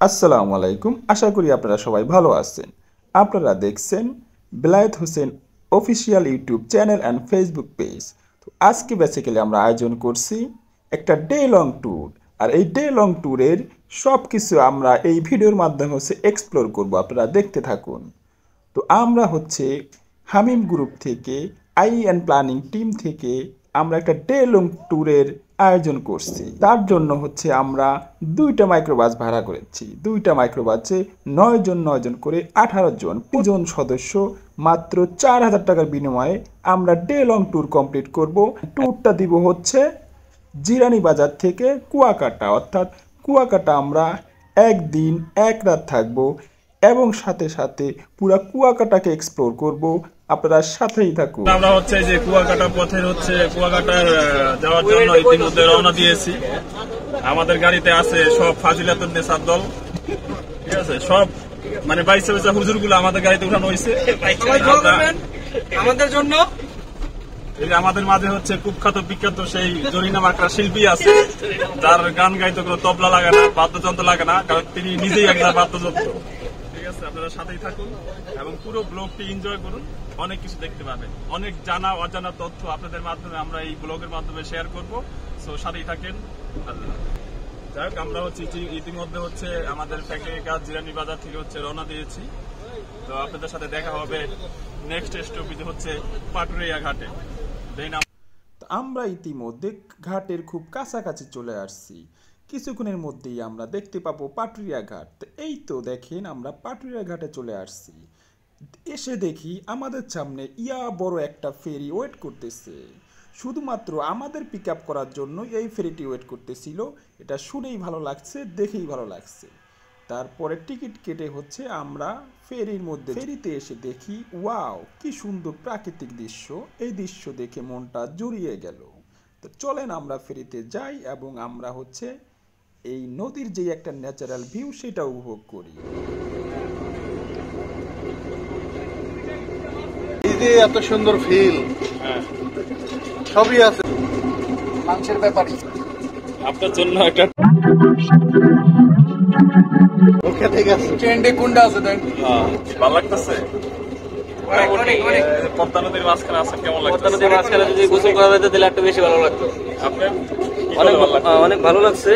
আসসালামু আলাইকুম। আশা করি আপনারা সবাই ভালো আছেন। আপনারা দেখছেন Belayet Hossain official YouTube channel and Facebook page. তো আজকে বেসিক্যালি আমরা আয়োজন করছি একটা ডে লং ট্যুর। আর এই ডে লং ট্যুরের সব কিছু আমরা এই ভিডিওর মাধ্যমে এক্সপ্লোর করব। আপনারা দেখতে থাকুন। তো আমরা হামিম গ্রুপ থেকে অ্যান্ড প্ল্যানিং টিম থেকে আমরা একটা ডে লং ট্যুরের আয়োজন করছি। তার জন্য আমরা দুইটা মাইক্রোবাস ভাড়া করেছি। দুইটা মাইক্রোবাসে 9 জন করে 18 জন, 5 জন সদস্য মাত্র 4,000 টাকার বিনিময়ে আমরা ডে লং ট্যুর কমপ্লিট করব। ট্যুরটা দিব জিরানি বাজার থেকে কুয়াকাটা, অর্থাৎ কুয়াকাটা আমরা একদিন এক রাত থাকবো এবং সাথে সাথে পুরা কুয়াকাটাকে এক্সপ্লোর করব। আপনারা সাথেই থাকুন। আমরা যে কুয়াকাটা পথের কুয়াকাটার যাওয়ার জন্য ইতিমধ্যে রওনা দিয়েছি। আমাদের গাড়িতে আছে সব ফাজিলাতুন নেসার দল, ঠিক আছে। সব মানে বাইসে বাইসে হুজুর গুলো আমাদের গাড়িতে উঠানো হয়েছে আমাদের জন্য। আমাদের মাঝে কুখ্যাত বিখ্যাত সেই জরিনা মাকড়া শিল্পী আছে, যার গান গাইতে কোনো তবলা লাগে না, বাদ্যযন্ত্র লাগে না, কারণ তিনি নিজেই একজন বাদ্যযন্ত্র। ঠিক আছে, আপনারা সাথেই থাকুন এবং পুরো ব্লগটি এনজয় করুন। অনেক কিছু দেখতে পাবেন, অনেক জানা অজানা তথ্য আপনাদের মাধ্যমে আমরা এই ব্লগের মাধ্যমে শেয়ার করব। সো সাথেই থাকেন। যাই হোক, আমরা ইতিমধ্যে আমাদের ফ্যাক্টরি কাজ জিরানি বাজার থেকে রওনা দিয়েছি। তো আপনাদের সাথে দেখা হবে নেক্সট স্টপেজে পাটুরিয়া ঘাটে। আমরা ইতিমধ্যে ঘাটের খুব কাছাকাছি চলে আসছি। কিছুক্ষণের মধ্যেই আমরা দেখতে পাবো পাটুরিয়া ঘাট। এই তো দেখেন, আমরা পাটুরিয়া ঘাটে চলে আসছি। এসে দেখি আমাদের সামনে বড় একটা ফেরি ওয়েট করতেছে। শুধুমাত্র আমাদের পিক আপ করার জন্য এই ফেরিটি ওয়েট করতেছিল। এটা শুনেই ভালো লাগছে, দেখেই ভালো লাগছে। তারপরে টিকিট কেটে আমরা ফেরিতে এসে দেখি, ওয়াও কি সুন্দর প্রাকৃতিক দৃশ্য। এই দৃশ্য দেখে মনটা জুড়িয়ে গেল। তো চলেন আমরা ফেরিতে যাই এবং আমরা এই নদীর যে একটা ন্যাচারাল ভিউ সেটা উপভোগ করি। এই যে এত সুন্দর ফিল, সবই আছে মানুষের ব্যাপারই। আপনার জন্য একটা ওকে, ঠিক আছে। ট্রেন্ডে কোনটা আছে দেন? ভালো লাগতেছে। পদ্মা নদীর মাঝখানে আছেন, কেমন লাগছে? পদ্মা নদীর মাঝখানে যদি গোসল করা যেত তাহলে একটু বেশি ভালো লাগতো। আপনার অনেক ভালো লাগছে।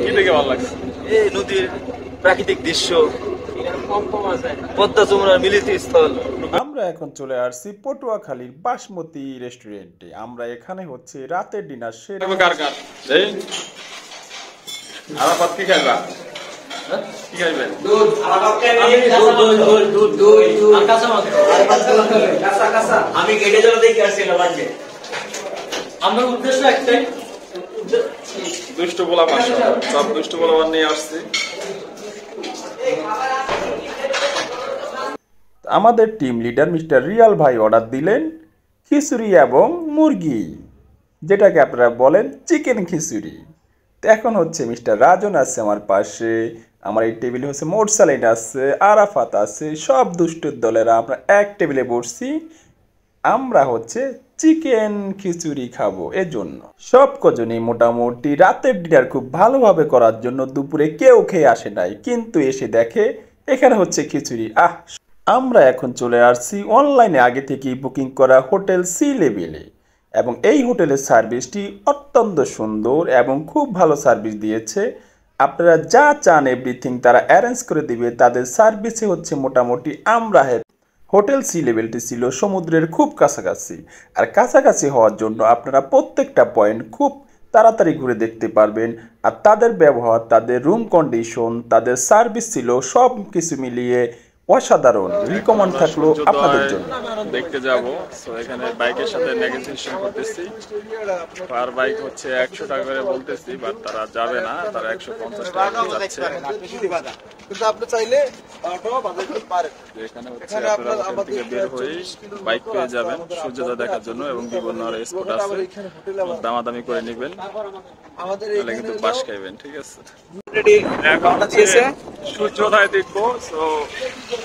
কি দেখে ভালো লাগছে? এই নদীর প্রাকৃতিক দৃশ্য, পদ্মা যমুনার মিলিত স্থল। আমরা এখন চলে আসছি পটুয়াখালীর বাসমতি রেস্টুরেন্টে। আমরা এখানে রাতের ডিনার সেরে আরাফাত কি খাইবা? কি খাইবেন? আমি গেটে যাওয়া দেখে আসছিলাম। আমার উদ্দেশ্য একটাই, দুষ্ট বলা মাসা, সব দুষ্ট বলা নিয়ে আসছি। আমাদের টিম লিডার মিস্টার রিয়াল ভাই অর্ডার দিলেন খিচুড়ি এবং মুরগি, যেটাকে আপনারা বলেন চিকেন খিচুড়ি। তো এখন মিস্টার রাজন আছে আমার পাশে, আমার এই টেবিলে মোরসালিন আছে, আরাফাত আছে, সব দুষ্টুর দলেরা আমরা এক টেবিলে বসছি। আমরা চিকেন খিচুড়ি খাবো। এজন্য সব কজনই মোটামুটি রাতের ডিনার খুব ভালোভাবে করার জন্য দুপুরে কেউ খেয়ে আসে নাই, কিন্তু এসে দেখে এখানে খিচুড়ি। আমরা এখন চলে আসছি অনলাইনে আগে থেকেই বুকিং করা হোটেল সি লেভেলে, এবং এই হোটেলের সার্ভিসটি অত্যন্ত সুন্দর এবং খুব ভালো সার্ভিস দিয়েছে। আপনারা যা চান এভরিথিং তারা অ্যারেঞ্জ করে দিবে। তাদের সার্ভিসে মোটামুটি আমরা হোটেল সি লেভেলটি ছিল সমুদ্রের খুব কাছাকাছি, আর কাছাকাছি হওয়ার জন্য আপনারা প্রত্যেকটা পয়েন্ট খুব তাড়াতাড়ি ঘুরে দেখতে পারবেন। আর তাদের ব্যবহার, তাদের রুম কন্ডিশন, তাদের সার্ভিস ছিল সব কিছু মিলিয়ে অসাধারণ। রিকমেন্ড থাকলো আপনাদের জন্য। দেখতে যাব। সো এখানে বাইকের সাথে নেগোসিয়েশন করতেছি। পার বাইক 100 টাকা করে বলতেছি, বাট তারা যাবে না, তারা 150 টাকা যাচ্ছে। কিন্তু আপনি চাইলে এখানে আপনারা হোটেল থেকে বের হয়ে বাইক পেয়ে যাবেন সূর্যোদয় দেখার জন্য, এবং বিভিন্ন স্পট আছে, দামাদামি করে নেবেন, তাহলে কিন্তু বাস খাইবেন। ঠিক আছে, এখন সূর্যোদয় দেখবো। সো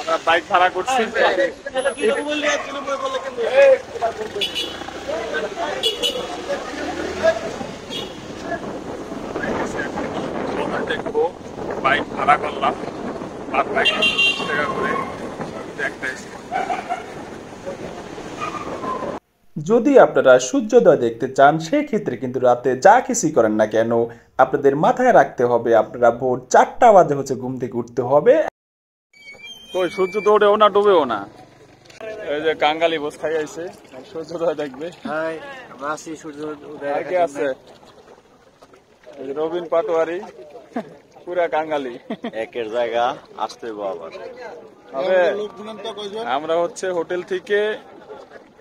আমরা বাইক ভাড়া করছি। দেখবো বাইক ভাড়া করলাম, পার বাইক 20 টাকা করে একটা। যদি আপনারা সূর্যোদয় দেখতে চান সেই ক্ষেত্রে কিন্তু রাতে যা কিছুই করেন না কেন আপনাদের মাথায় রাখতে হবে আপনারা ভোর 4টা বাজে হচ্ছে ঘুম থেকে উঠতে হবে। কই সূর্য তো ওঠেও না ডুবেও না। এই যে কাঙ্গালি বস খাই আইছে, সূর্যোদয় দেখবে। হাই আমরা আছি সূর্য উদয় আর কে আছে? এই যে রবিন পাটোয়ারি, পুরা কাঙ্গালি। একের জায়গা আসতে আবার হবে আমরা হচ্ছে হোটেল থেকে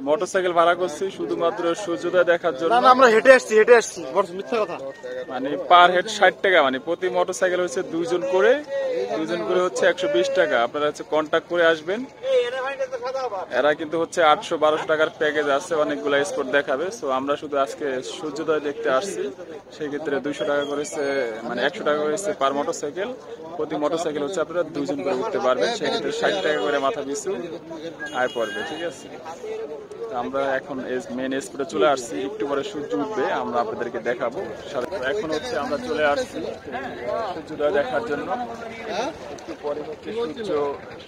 মোটরসাইকেল ভাড়া করছি শুধুমাত্র সূর্যোদয় দেখার জন্য। না আমরা হেঁটে আসছি মিথ্যা কথা। মানে পার হেড 60 টাকা, মানে প্রতি মোটরসাইকেল হচ্ছে দুইজন করে হচ্ছে 120 টাকা। আপনারা হচ্ছে কন্ট্যাক্ট করে আসবেন। এরা কিন্তু হচ্ছে 800-1200 টাকার প্যাকেজ আছে, অনেকগুলো স্পট দেখাবে। সো আমরা শুধু আজকে সূর্যোদয় দেখতে আসছি, সেই ক্ষেত্রে 200 টাকা করেছে, মানে 100 টাকা করেছে পার মোটরসাইকেল। প্রতি মোটরসাইকেল হচ্ছে আপনারা দুইজন করে উঠতে পারবেন, সেক্ষেত্রে 60 টাকা করে মাথা পিছু আয় পড়বে। ঠিক আছে, আমরা এখন মেন স্পটে চলে আসছি, একটু পরে সূর্য উঠবে, আমরা আপনাদেরকে দেখাবো। এখন হচ্ছে আমরা চলে আসছি সূর্যোদয় দেখার জন্য। একটু পরে হচ্ছে সূর্য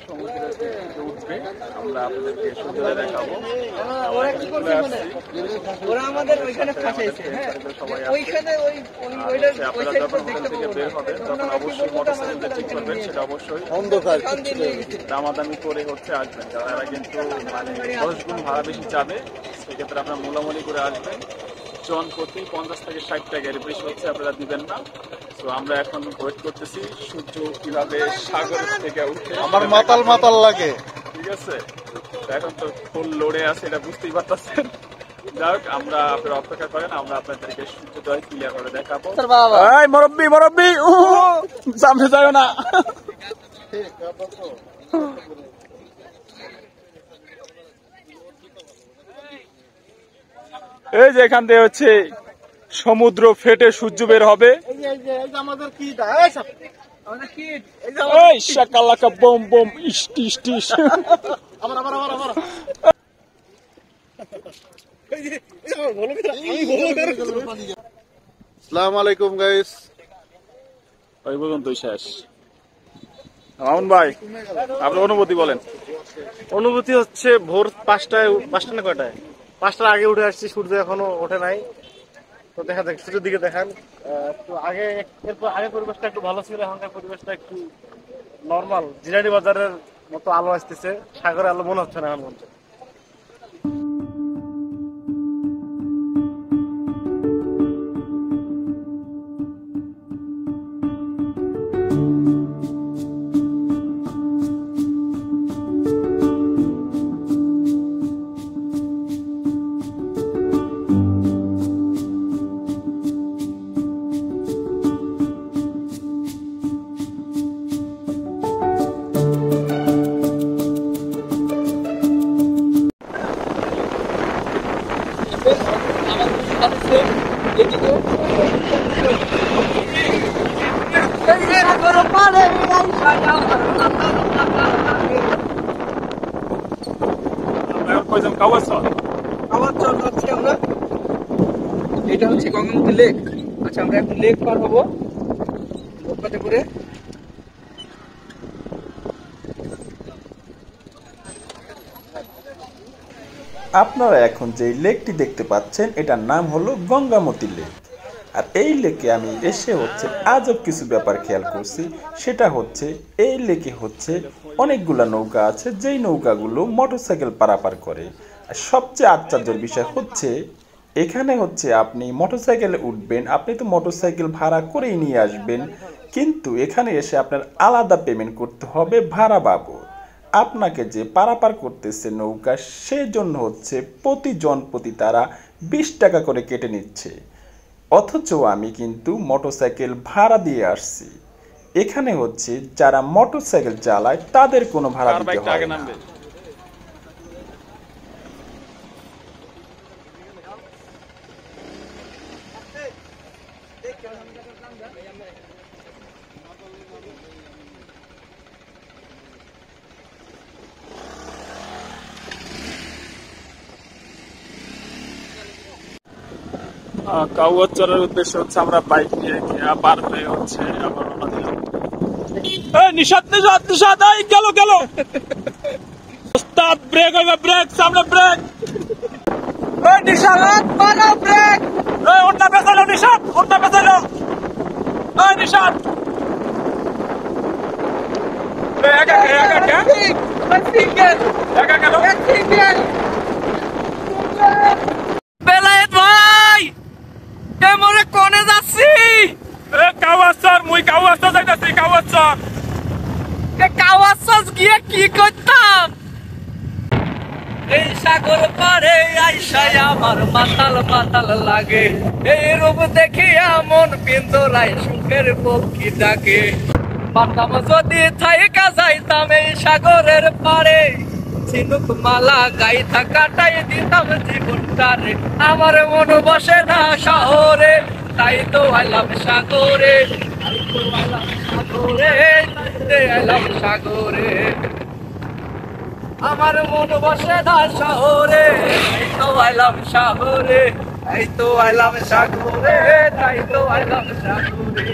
সমুদ্রের দিক থেকে উঠবে, আমরা আপনাদেরকে সূর্যোদয় দেখাবো। আপনারা যখন হোটেল থেকে বের হবেন তখন অবশ্যই মোটরসাইকেল ঠিক করবেন, সেটা অবশ্যই দামাদামি করে হচ্ছে আসবেন। যারা কিন্তু মানে 10 গুণ ভাড়া বেশি যাবে, সেক্ষেত্রে আপনারা মোলামুলি করে আসবেন। জন প্রতি 50 থেকে 60 টাকা, এর বেশি হচ্ছে আপনারা দিবেন না। তো আমরা এখন ওয়েট করতেছি সূর্য কিভাবে সাগর থেকে উঠে। আমার মাতাল লাগে। ঠিক আছে, এখন তো ফুল লোডে আছে, এটা বুঝতেই পারতেছেন। যাই হোক, আমরা আপনারা অপেক্ষা করেন, আমরা আপনাদেরকে সূর্যোদয় ক্লিয়ার করে দেখাবো। এই মুরব্বি সামনে যাও না। এই যে এখান থেকে হচ্ছে সমুদ্র ফেটে সূর্য বের হবে। এই শাকালাকা বম বম ইস্টি ইস্টি। আসসালামু আলাইকুম গাইস। ওই পর্যন্তই শেষ। মামুন ভাই, আপনার অনুভূতি বলেন। অনুভূতি হচ্ছে ভোর 5টা না কয়টায়, 5টার আগে উঠে আসছি, সূর্য এখনো ওঠে নাই। তো দেখা যাক, সূর্যের দিকে দেখান। একটু আগে এরপর আগে পরিবেশটা একটু ভালো ছিল, এখনকার পরিবেশটা একটু নর্মাল। জিরানি বাজারের মতো আলো আসতেছে, সাগরের আলো মনে হচ্ছে না এখন পর্যন্ত। এটা হচ্ছে গঙ্গামতি লেক। আচ্ছা, আমরা এখন লেক পার হবো নৌকাতে করে। আপনারা এখন যে লেকটি দেখতে পাচ্ছেন এটার নাম হলো গঙ্গামতি লেক। আর এই লেকে আমি এসে হচ্ছে আজব কিছু ব্যাপার খেয়াল করছি। সেটা হচ্ছে এই লেকে হচ্ছে অনেকগুলা নৌকা আছে, যেই নৌকাগুলো মোটরসাইকেল পারাপার করে। আর সবচেয়ে আশ্চর্যের বিষয় হচ্ছে এখানে হচ্ছে আপনি মোটরসাইকেলে উঠবেন, আপনি তো মোটরসাইকেল ভাড়া করেই নিয়ে আসবেন, কিন্তু এখানে এসে আপনার আলাদা পেমেন্ট করতে হবে ভাড়া বাবদ। আপনাকে যে পারাপার করতেছে নৌকা, সেই জন্য হচ্ছে প্রতি তারা 20 টাকা করে কেটে নিচ্ছে। অথচ আমি কিন্তু মোটরসাইকেল ভাড়া দিয়ে আসছি। এখানে হচ্ছে যারা মোটরসাইকেল চালায় তাদের কোনো ভাড়া দিতে হয় না। কাউয়াচরের উদ্দেশ্যে হচ্ছে আমরা বাইক নিয়ে পার হয়ে হচ্ছে আবার রওনা দিলাম। নিশাদ নিশাদ নিশাদ, এই গেল গেল। ওস্তাদ ব্রেক হইবে, ব্রেক, সামনে ব্রেক। নিশাদ মারো ব্রেক। ওটা পেছালো নিশাদ, ওটা পেছালো। নিশাদ একা একা একা গেল। বেলায়েত ভাই কেমন কোনে যাচ্ছি? কাওয়াসার, মুই কাওয়াসা যাইতাছি, কাওয়াসার। কাওয়াসাস গিয়ে কি করতাম? এই সাগর পারে আইসায় আমার মাতাল মাতাল লাগে, এই রূপ দেখিয়া মন পিন্দরাই সুখের পক্ষী ডাকে। পারতাম যদি থাইকা যাইতাম এই সাগরের পারে, ঝিনুক মালা গাইথা কাটাই দিতাম জীবনটারে। আমার মন বসে না শহরে, তাই তো আইলাম সাগরে, তাই তো আইলাম সাগরে, তাই আইলাম সাগরে। আমার মন বসে না শহরে, তাই তো আইলাম সাগরে, তাই তো আইলাম সাগরে, তাই তো আইলাম সাগরে।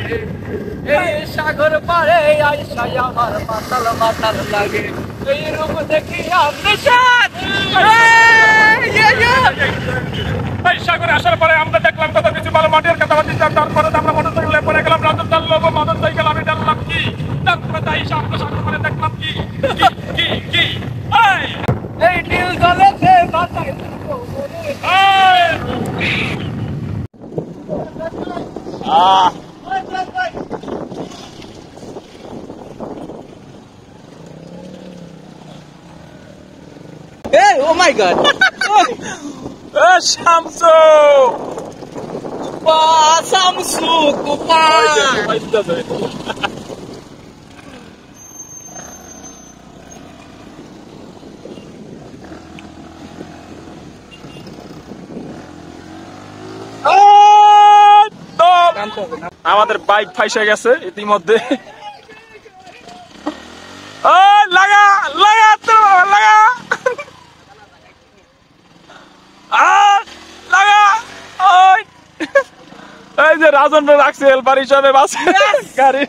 এই সাগর পারে আইসাই আমার মাতাল মাতাল লাগে, এই রূপ দেখিয়া নিশাদ। এই সাগরে আসার পরে আমরা দেখলাম কত কিছু ভালো মাটির কথা বলছিলাম। তারপরে আমরা মোটরসাইকেলে পরে গেলাম রাজস্থান লোক মোটরসাইকেল, আমি দেখলাম কি, তারপরে তাই সামনে সামনে করে দেখলাম কি কি কি এই নীল জলেতে মাথায় oh my god, Shamsu Samsu Kupa. আমাদের বাইক ফাইসে গেছে ইতিমধ্যে। লাগা লাগা তো লাগা লাগা। এই যে রাজন রাখছে হেল্পার হিসাবে বাসে গাড়ি।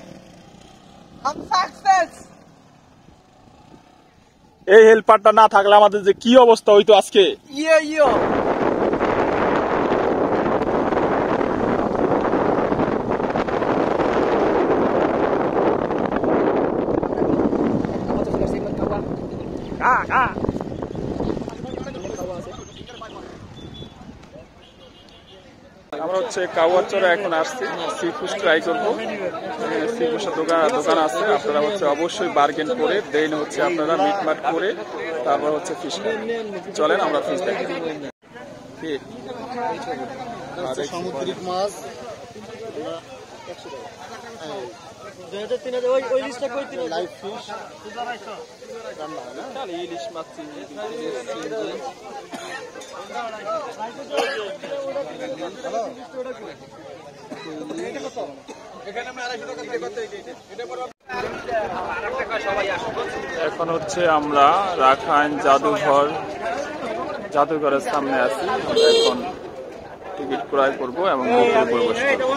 এই হেল্পারটা না থাকলে আমাদের যে কি অবস্থা হইতো আজকে। আমরা হচ্ছে কাওয়াচরে এখন আসছি, সি ফুড ট্রাই করবো। সি ফুডের দোকান আছে, আপনারা হচ্ছে অবশ্যই বার্গেন করে দেন হচ্ছে আপনারা মিটমাট করে তারপর হচ্ছে ফিশ চলেন আমরা ফিশ দেখি। সামুদ্রিক মাছ লাইভ ফিশ ইলিশ মাছ, এখন হচ্ছে আমরা রাখাইন জাদুঘরের সামনে আছি। আমরা এখন টিকিট ক্রয় করবো এবং প্রবেশ করবো।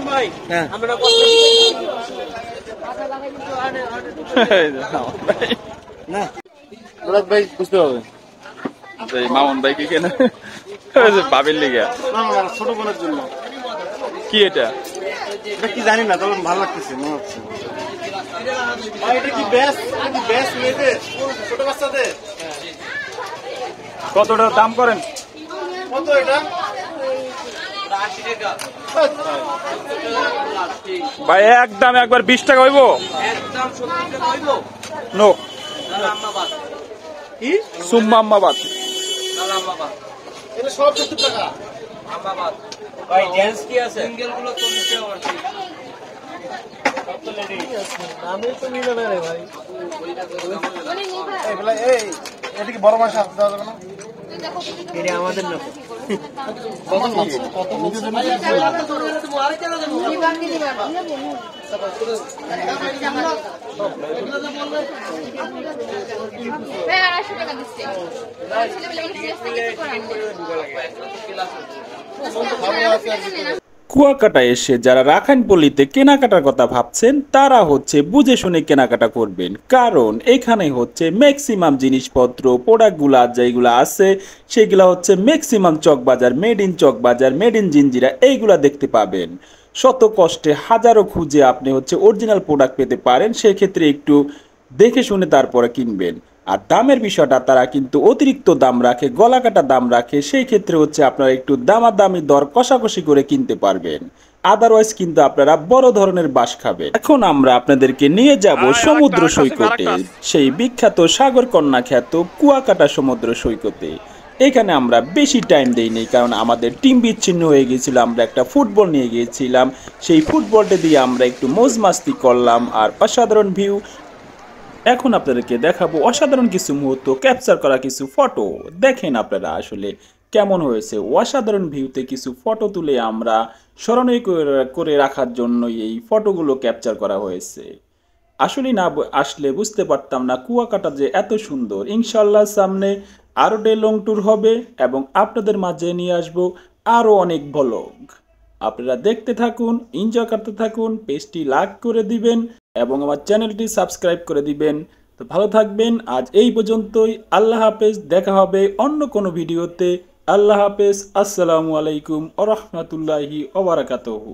ভাই বুঝতে হবে মামুন ভাই কি কেন বাবির লিগে ছোট বোনের জন্য। কি এটা কি জানি না, তবে ভালো লাগতেছে মনে হচ্ছে। এটা কি বেশ মেয়েদের ছোট বাচ্চাদের কতটা দাম করেন? কত এটা? ভাই একদম একবার 20 টাকা হইব। নো সুম্মাম্মাবাদ এটা সব 70 টাকা। ভাই জেন্টস কি আছে? সিঙ্গেল গুলো 40 টাকা। আমি তো নিবে না রে ভাই। এটা কি বড় মাছ আসতে দেওয়া যাবে না? এটা আমাদের না। কত মাছ? কত কুয়াকাটা এসে যারা রাখাইনপল্লীতে কেনাকাটার কথা ভাবছেন তারা হচ্ছে বুঝে শুনে কেনাকাটা করবেন, কারণ এখানে হচ্ছে ম্যাক্সিমাম জিনিসপত্র প্রোডাক্টগুলা যেগুলো আছে সেগুলো হচ্ছে maximum Chawkbazar, made in Chawkbazar, made in Jinjira এইগুলা দেখতে পাবেন। শত কষ্টে হাজারো খুঁজে আপনি হচ্ছে অরিজিনাল প্রোডাক্ট পেতে পারেন, সেক্ষেত্রে একটু দেখে শুনে তারপরে কিনবেন। আর দামের বিষয়টা তারা কিন্তু অতিরিক্ত দাম রাখে, গলাকাটা দাম রাখে, সেই ক্ষেত্রে হচ্ছে আপনারা একটু দামাদামি দর কষাকষি করে কিনতে পারবেন, আদারওয়াইজ কিন্তু আপনারা বড় ধরনের বাস খাবেন। এখন আমরা আপনাদেরকে নিয়ে যাব সমুদ্র সৈকতে, সেই বিখ্যাত সাগর কন্যা খ্যাত কুয়াকাটা সমুদ্র সৈকতে। এখানে আমরা বেশি টাইম দেইনি, কারণ আমাদের টিম বিচ্ছিন্ন হয়ে গিয়েছিল। আমরা একটা ফুটবল নিয়ে গিয়েছিলাম, সেই ফুটবলটা দিয়ে আমরা একটু মৌজ মাস্তি করলাম আর অসাধারণ ভিউ। এখন আপনাদেরকে দেখাবো অসাধারণ কিছু মুহূর্ত, ক্যাপচার করা কিছু ফটো। দেখেন আপনারা আসলে কেমন হয়েছে। অসাধারণ ভিউতে কিছু ফটো তুলে আমরা স্মরণীয় করে রাখার জন্য এই ফটোগুলো ক্যাপচার করা হয়েছে। আসলে না আসলে বুঝতে পারতাম না কুয়াকাটা যে এত সুন্দর। ইনশাল্লাহ সামনে আরও ডে লং ট্যুর হবে এবং আপনাদের মাঝে নিয়ে আসবো আরও অনেক ব্লগ। আপনারা দেখতে থাকুন, এনজয় করতে থাকুন, পেজটি লাইক করে দিবেন এবং আমার চ্যানেলটি সাবস্ক্রাইব করে দিবেন। তো ভালো থাকবেন, আজ এই পর্যন্তই। আল্লাহ হাফেজ, দেখা হবে অন্য কোনো ভিডিওতে। আল্লাহ হাফেজ, আসসালামু আলাইকুম ওয়া রাহমাতুল্লাহি ওয়া বারাকাতুহু।